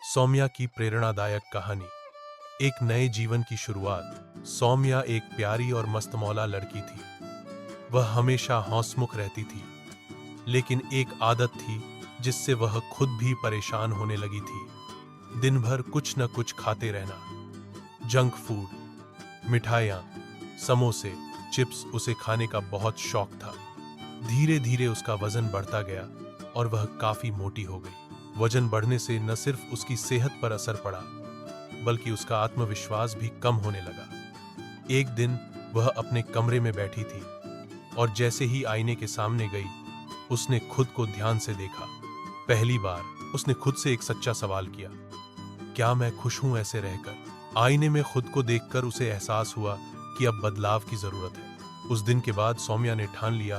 सौम्या की प्रेरणादायक कहानी। एक नए जीवन की शुरुआत। सौम्या एक प्यारी और मस्तमौला लड़की थी। वह हमेशा हंसमुख रहती थी, लेकिन एक आदत थी जिससे वह खुद भी परेशान होने लगी थी। दिन भर कुछ न कुछ खाते रहना। जंक फूड, मिठाइयाँ, समोसे, चिप्स उसे खाने का बहुत शौक था। धीरे धीरे उसका वजन बढ़ता गया और वह काफी मोटी हो गई। वजन बढ़ने से न सिर्फ उसकी सेहत पर असर पड़ा, बल्कि उसका आत्मविश्वास भी कम होने लगा। एक दिन वह अपने कमरे में बैठी थी और जैसे ही आईने के सामने गई, उसने खुद को ध्यान से देखा। पहली बार उसने खुद से एक सच्चा सवाल किया, क्या मैं खुश हूं ऐसे रहकर? आईने में खुद को देखकर उसे एहसास हुआ कि अब बदलाव की जरूरत है। उस दिन के बाद सौम्या ने ठान लिया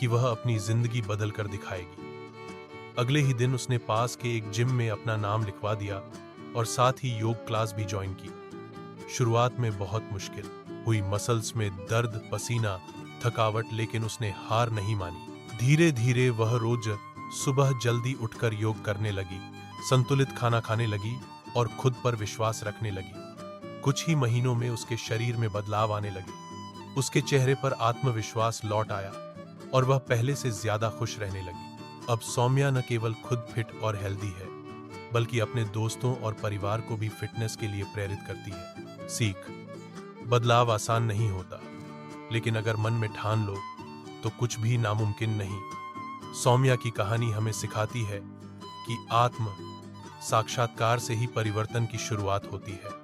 कि वह अपनी जिंदगी बदल कर दिखाएगी। अगले ही दिन उसने पास के एक जिम में अपना नाम लिखवा दिया और साथ ही योग क्लास भी ज्वाइन की। शुरुआत में बहुत मुश्किल हुई, मसल्स में दर्द, पसीना, थकावट, लेकिन उसने हार नहीं मानी। धीरे धीरे वह रोज सुबह जल्दी उठकर योग करने लगी, संतुलित खाना खाने लगी और खुद पर विश्वास रखने लगी। कुछ ही महीनों में उसके शरीर में बदलाव आने लगे। उसके चेहरे पर आत्मविश्वास लौट आया और वह पहले से ज्यादा खुश रहने लगी। अब सौम्या न केवल खुद फिट और हेल्दी है, बल्कि अपने दोस्तों और परिवार को भी फिटनेस के लिए प्रेरित करती है। सीख: बदलाव आसान नहीं होता, लेकिन अगर मन में ठान लो तो कुछ भी नामुमकिन नहीं। सौम्या की कहानी हमें सिखाती है कि आत्म साक्षात्कार से ही परिवर्तन की शुरुआत होती है।